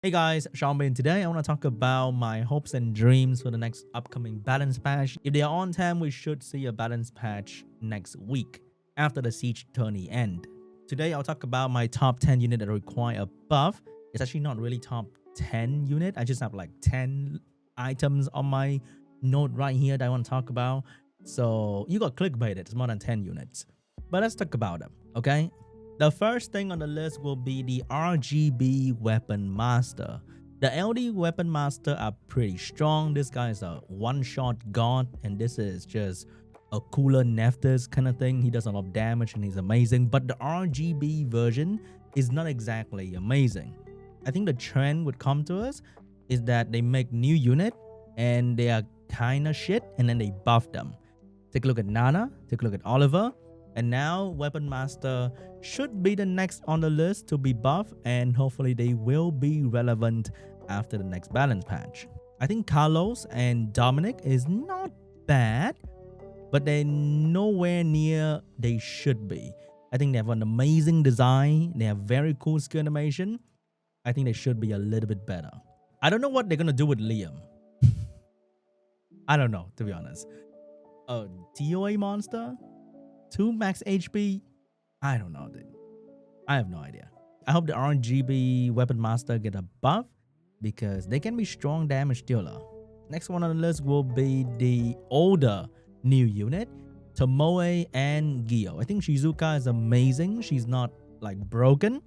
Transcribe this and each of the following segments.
Hey guys, SeanB, and today I want to talk about my hopes and dreams for the next upcoming balance patch. If they are on time, we should see a balance patch next week after the siege tourney end. Today I'll talk about my top 10 unit that require a buff. It's actually not really top 10 unit. I just have like 10 items on my note right here that I want to talk about. So you got clickbaited. It's more than 10 units. But let's talk about them, okay? The first thing on the list will be the RGB Weapon Master. The LD Weapon Master are pretty strong. This guy is a one-shot god, and this is just a cooler Nephthys kind of thing. He does a lot of damage and he's amazing, but the RGB version is not exactly amazing. I think the trend would come to us is that they make new unit and they are kind of shit, and then they buff them. Take a look at Nana, take a look at Oliver, and now Weapon Master should be the next on the list to be buffed, and hopefully they will be relevant after the next balance patch. I think Carlos and Dominic is not bad, but they're nowhere near they should be. I think they have an amazing design. They have very cool skill animation. I think they should be a little bit better. I don't know what they're going to do with Liam. I don't know, to be honest. A TOA monster? 2 max HP? I don't know, dude. I have no idea. I hope the RGB Weapon Master get a buff because they can be strong damage dealer. Next one on the list will be the older new unit, Tomoe and Gyo. I think Shizuka is amazing. She's not like broken,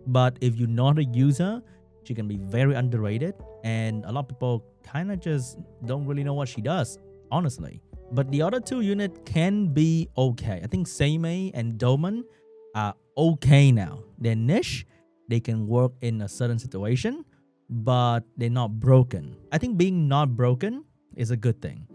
but if you know how to use her, she can be very underrated, and a lot of people kind of just don't really know what she does, honestly. But the other two units can be okay. I think Seimei and Doman are okay now. They're niche. They can work in a certain situation, but they're not broken. I think being not broken is a good thing.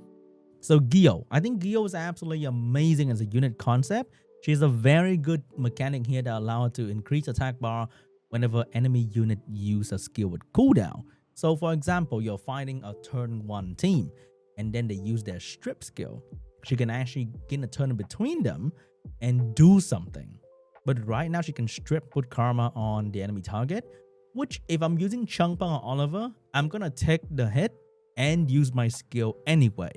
So Gyo. I think Gyo is absolutely amazing as a unit concept. She's a very good mechanic here that allows her to increase attack bar whenever enemy unit use a skill with cooldown. So for example, you're fighting a turn 1 team, and then they use their strip skill. She can actually gain a turn between them and do something. But right now she can strip, put karma on the enemy target, which if I'm using Changpeng or Oliver, I'm gonna take the hit and use my skill anyway.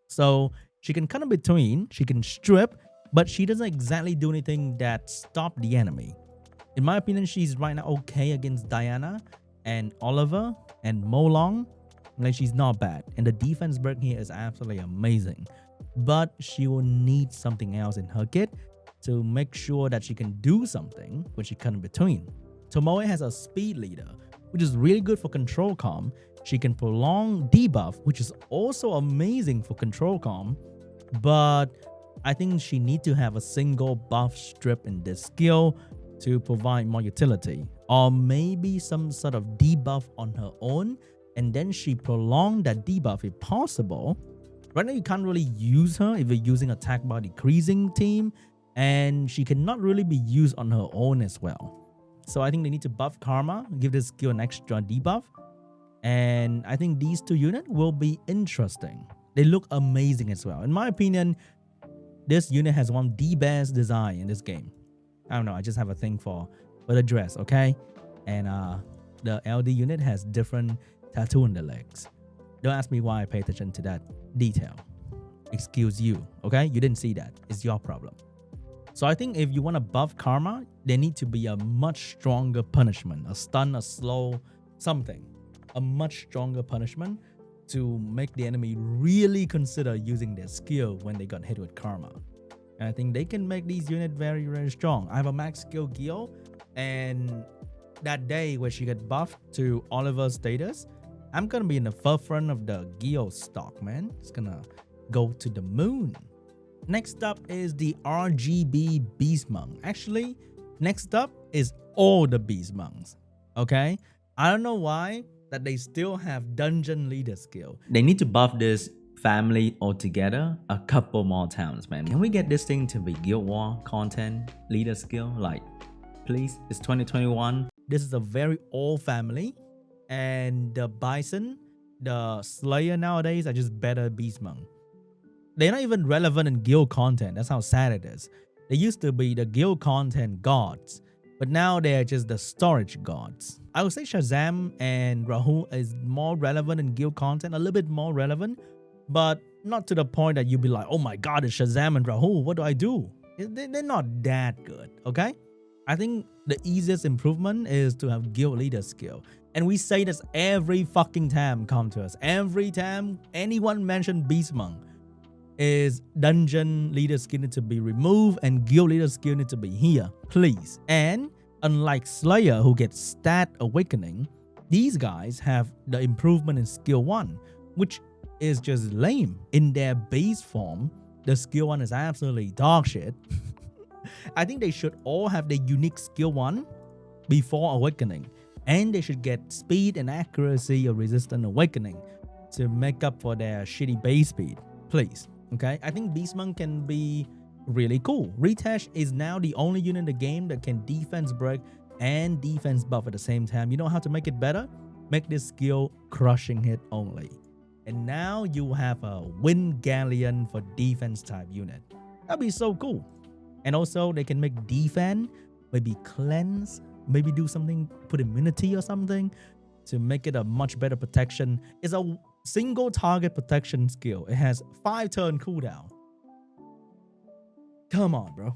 So she can cut in between, she can strip, but she doesn't exactly do anything that stop the enemy. In my opinion, she's right now okay against Diana and Oliver and Molong. Like, she's not bad, and the defense break here is absolutely amazing, but she will need something else in her kit to make sure that she can do something when she cut in between. Tomoe has a speed leader, which is really good for control comm. She can prolong debuff, which is also amazing for control comm, but I think she needs to have a single buff strip in this skill to provide more utility, or maybe some sort of debuff on her own, and then she prolonged that debuff if possible. Right now you can't really use her if you're using attack bar decreasing team, and she cannot really be used on her own as well. So I think they need to buff Karma, give this skill an extra debuff, and I think these two units will be interesting. They look amazing as well. In my opinion, this unit has one of the best design in this game. I don't know, I just have a thing for the dress, okay? And the LD unit has different tattoo on the legs. Don't ask me why I pay attention to that detail. Excuse you, okay? You didn't see that. It's your problem. So I think if you want to buff Karma, there need to be a much stronger punishment. A stun, a slow, something. A much stronger punishment to make the enemy really consider using their skill when they got hit with Karma. And I think they can make these units very, very strong. I have a max skill Gyo, and that day where she get buffed to Oliver's status, I'm gonna be in the forefront of the Gyo stock, man. It's gonna go to the moon. Next up is the RGB Beast Monk. Actually, next up is all the Beast Monks. Okay? I don't know why that they still have Dungeon Leader skill. They need to buff this family altogether a couple more times, man. Can we get this thing to be Guild War content leader skill? Like, please, it's 2021. This is a very old family, and the Bison, the Slayer nowadays are just better Beast Monk. They're not even relevant in guild content. That's how sad it is. They used to be the guild content gods, But now they're just the storage gods. I would say Shazam and Rahul is more relevant in guild content, a little bit more relevant, but not to the point that you'd be like, oh my god, it's Shazam and Rahul, what do I do? They're not that good, okay? I think the easiest improvement is to have guild leader skill. And we say this every fucking time come to us. Every time anyone mention Beastmonk, is dungeon leader skill need to be removed and guild leader skill need to be here, please. And unlike Slayer who gets stat awakening, these guys have the improvement in skill 1, which is just lame. In their base form, the skill 1 is absolutely dog shit. I think they should all have their unique skill 1 before awakening, and they should get speed and accuracy of resistant awakening to make up for their shitty base speed, please. Okay, I think Beastmonk can be really cool. Retash is now the only unit in the game that can defense break and defense buff at the same time. You know how to make it better? Make this skill crushing hit only. And now you have a Wind Galleon for defense type unit. That'd be so cool. And also they can make defense, maybe cleanse, maybe do something, put immunity or something to make it a much better protection. It's a single target protection skill. It has 5 turn cooldown. Come on, bro.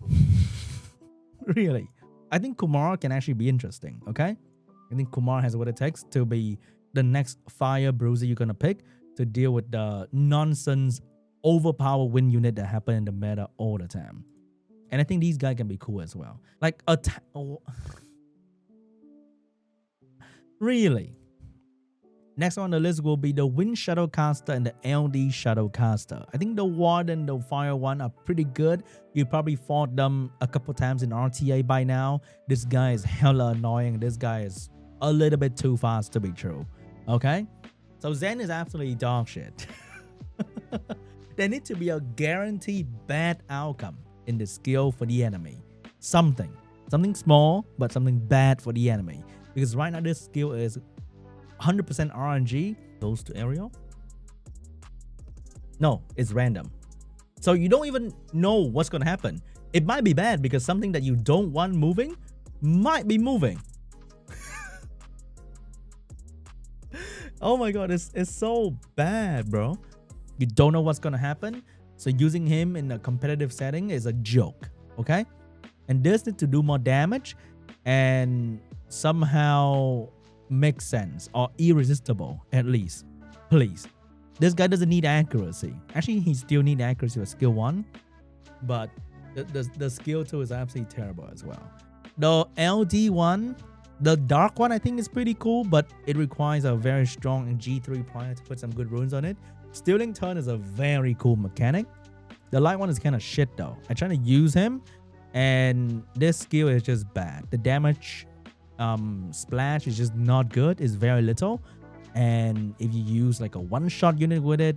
Really. I think Kumar can actually be interesting, okay? I think Kumar has what it takes to be the next fire bruiser you're gonna pick to deal with the nonsense overpower win unit that happen in the meta all the time. And I think these guys can be cool as well. Like really. Next on the list will be the Wind Shadecaster and the LD Shadecaster. I think the Warden and the Fire one are pretty good. You probably fought them a couple times in RTA by now. This guy is hella annoying. This guy is a little bit too fast to be true. Okay? So Zen is absolutely dog shit. There needs to be a guaranteed bad outcome in the skill for the enemy. Something small, but something bad for the enemy. Because right now this skill is 100% RNG. Goes to Ariel. No, it's random. So you don't even know what's going to happen. It might be bad because something that you don't want moving might be moving. Oh my god, it's so bad, bro. You don't know what's going to happen. So using him in a competitive setting is a joke, okay? And this needs to do more damage and somehow make sense or irresistible at least, please. This guy doesn't need accuracy. Actually, he still needs accuracy with skill 1, but the skill 2 is absolutely terrible as well. The LD one, the dark one, I think is pretty cool, but it requires a very strong G3 prior to put some good runes on it. Stealing turn is a very cool mechanic. The light one is kind of shit though. I'm trying to use him and this skill is just bad. The damage splash is just not good. It's very little, and if you use like a one-shot unit with it,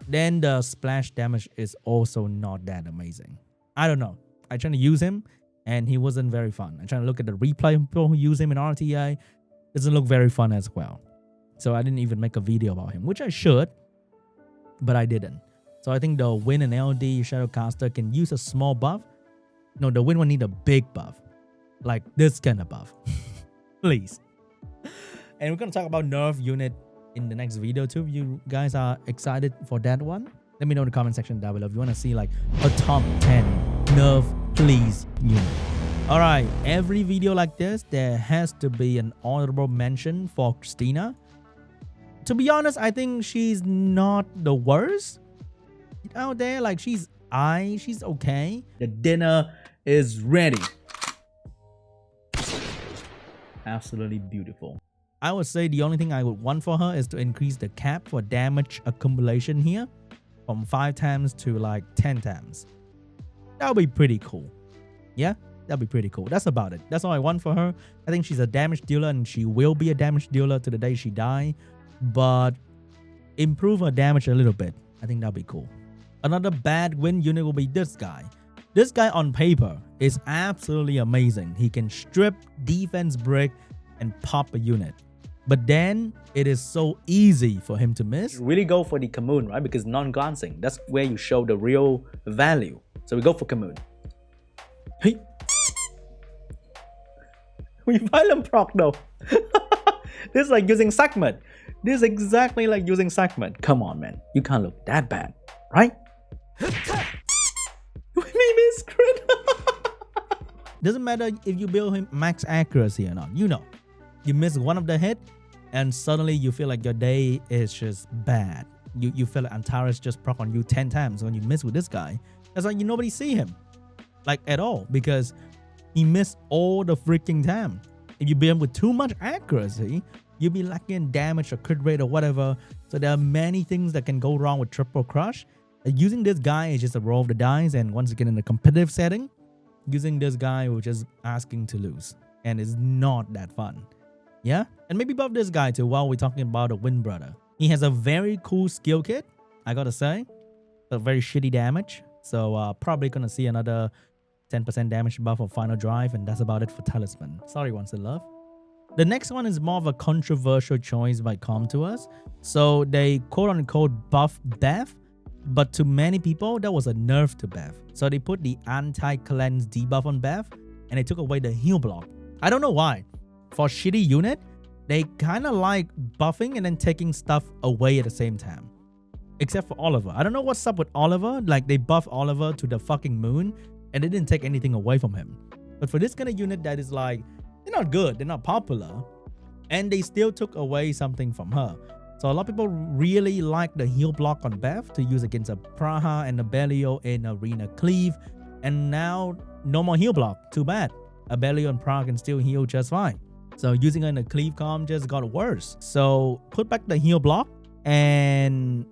then the splash damage is also not that amazing. I don't know. I tried to use him and he wasn't very fun. I tried to look at the replay of people who use him in RTA. Doesn't look very fun as well. So I didn't even make a video about him, which I should, but I didn't. So I think the Wind and LD Shadecaster can use a small buff. No, the Wind will need a big buff. Like this kind of buff. Please. And we're going to talk about nerf unit in the next video too. If you guys are excited for that one, let me know in the comment section down below if you want to see like a top 10 nerf please unit. Alright, every video like this, there has to be an honorable mention for Christina. To be honest, I think she's not the worst out there. Like she's okay. The dinner is ready. Absolutely beautiful. I would say the only thing I would want for her is to increase the cap for damage accumulation here from 5 times to like 10 times. That would be pretty cool. Yeah, that'd be pretty cool. That's about it. That's all I want for her. I think she's a damage dealer and she will be a damage dealer to the day she die. But improve her damage a little bit. I think that'd be cool. Another bad win unit will be this guy. This guy on paper is absolutely amazing. He can strip, defense break, and pop a unit. But then it is so easy for him to miss. Really go for the commune, right? Because non-glancing, that's where you show the real value. So we go for commune. Hey. We violent proc though. This is like using segment. This is exactly like using segment. Come on, man. You can't look that bad, right? We miss crit. Doesn't matter if you build him max accuracy or not. You know, you miss one of the hit, and suddenly you feel like your day is just bad. You feel like Antares just proc on you 10 times when you miss with this guy. That's like you nobody see him, like at all, because he missed all the freaking time. If you build him with too much accuracy, you'll be lacking damage or crit rate or whatever. So there are many things that can go wrong with triple crush. Using this guy is just a roll of the dice, and once again in a competitive setting, using this guy was just asking to lose, and it's not that fun. Yeah, and maybe buff this guy too while we're talking about a Wind Brother. He has a very cool skill kit, I gotta say, but very shitty damage. So probably gonna see another 10% damage buff for Final Drive, and that's about it for Talisman. Sorry, Once in Love. The next one is more of a controversial choice by Com2Us. So they quote-unquote buff Beth, but to many people, that was a nerf to Beth. So they put the anti-cleanse debuff on Beth, and they took away the heal block. I don't know why. For shitty unit, they kind of like buffing and then taking stuff away at the same time. Except for Oliver. I don't know what's up with Oliver. Like, they buff Oliver to the fucking moon, and they didn't take anything away from him. But for this kind of unit that is like, they're not good, they're not popular, and they still took away something from her. So a lot of people really like the heal block on Beth to use against a Praha and a Belio in Arena Cleave. And now, no more heal block. Too bad. A Belio and Praha can still heal just fine. So using her in a Cleave comp just got worse. So put back the heal block, and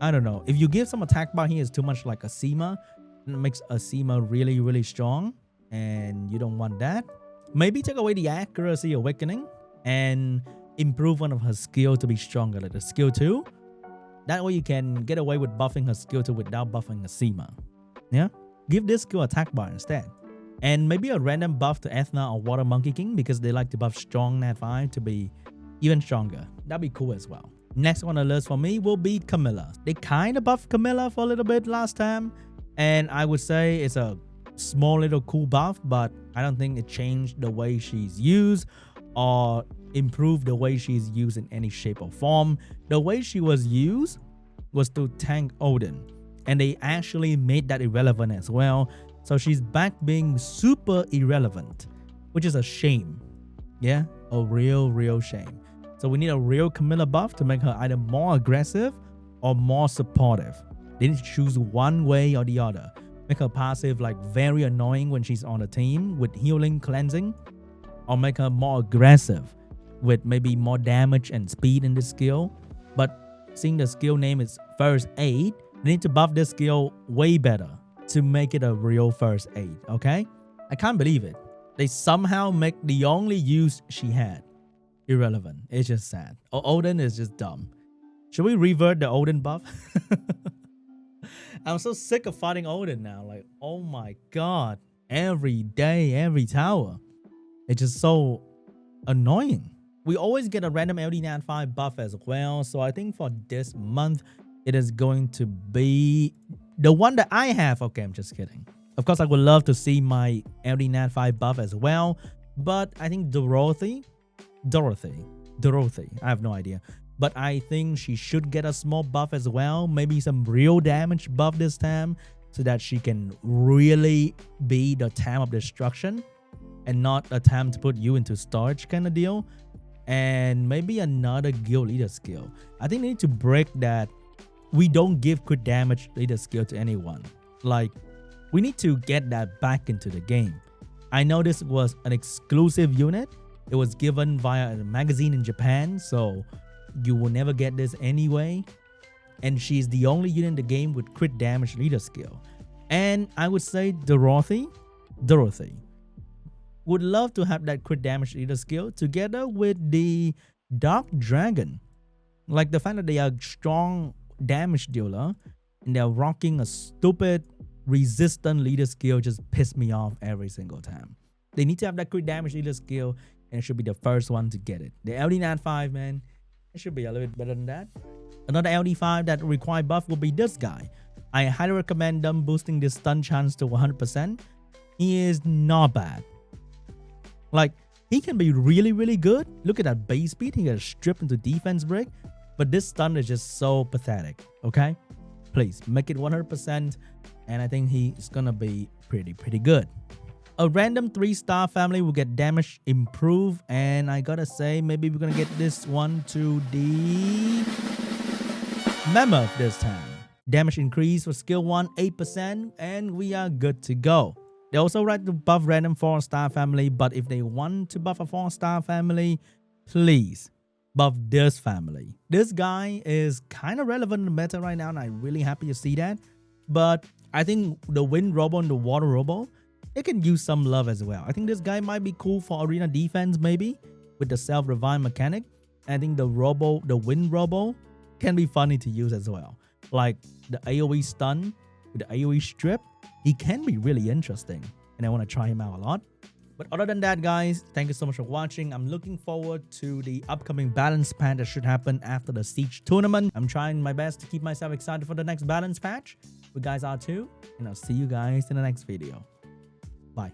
I don't know. If you give some attack bar here is too much like a Seema, it makes a Seema really, really strong, and you don't want that. Maybe take away the accuracy awakening and improve one of her skill to be stronger, like the skill 2. That way you can get away with buffing her skill 2 without buffing a Seema. Yeah? Give this skill attack bar instead. And maybe a random buff to Ethna or Water Monkey King, because they like to buff strong Nat 5 to be even stronger. That'd be cool as well. Next one on the list for me will be Camilla. They kind of buffed Camilla for a little bit last time, and I would say it's a small little cool buff, but I don't think it changed the way she's used or improved the way she's used in any shape or form. The way she was used was to tank Odin, and they actually made that irrelevant as well. So she's back being super irrelevant, which is a shame. Yeah, a real shame. So we need a real Camilla buff to make her either more aggressive or more supportive. They need to choose one way or the other. Make her passive like very annoying when she's on the team with healing, cleansing, or make her more aggressive with maybe more damage and speed in this skill. But seeing the skill name is First Aid, they need to buff this skill way better to make it a real First Aid, okay? I can't believe it. They somehow make the only use she had irrelevant. It's just sad. Odin is just dumb. Should we revert the Odin buff? I'm so sick of fighting Odin now. Like, oh my god. Every day, every tower. It's just so annoying. We always get a random LD 5 buff as well. So I think for this month, it is going to be the one that I have. Okay, I'm just kidding. Of course, I would love to see my LD 5 buff as well. But I think Dorothy, I have no idea. But I think she should get a small buff as well. Maybe some real damage buff this time, so that she can really be the Tam of Destruction and not a Tam to put you into storage kind of deal. And maybe another guild leader skill. I think they need to break that. We don't give crit damage leader skill to anyone. Like, we need to get that back into the game. I know this was an exclusive unit. It was given via a magazine in Japan, so you will never get this anyway. And she's the only unit in the game with crit damage leader skill. And I would say Dorothy would love to have that crit damage leader skill together with the Dark Dragon. Like the fact that they are strong damage dealer and they're rocking a stupid resistant leader skill just piss me off every single time. They need to have that crit damage leader skill, and it should be the first one to get it. The LD 5, man, it should be a little bit better than that. Another LD5 that require buff will be this guy. I highly recommend them boosting this stun chance to 100%. He is not bad. Like, he can be really, really good. Look at that base speed. He gets stripped into defense break. But this stun is just so pathetic. Okay? Please make it 100%. And I think he's gonna be pretty good. A random 3-star family will get damage improved. And I gotta say, maybe we're gonna get this one to the Mammoth this time. Damage increase for skill 1, 8. And we are good to go. They also like to buff random 4-star family, but if they want to buff a 4-star family, please buff this family. This guy is kind of relevant in the meta right now, and I'm really happy to see that. But I think the wind robo and the water robo, it can use some love as well. I think this guy might be cool for arena defense maybe, with the self-revive mechanic. I think the wind robo can be funny to use as well. Like the AoE stun with the AoE strip, he can be really interesting, and I want to try him out a lot. But other than that, guys, thank you so much for watching. I'm looking forward to the upcoming balance patch that should happen after the Siege tournament. I'm trying my best to keep myself excited for the next balance patch. You guys are too, and I'll see you guys in the next video. Bye.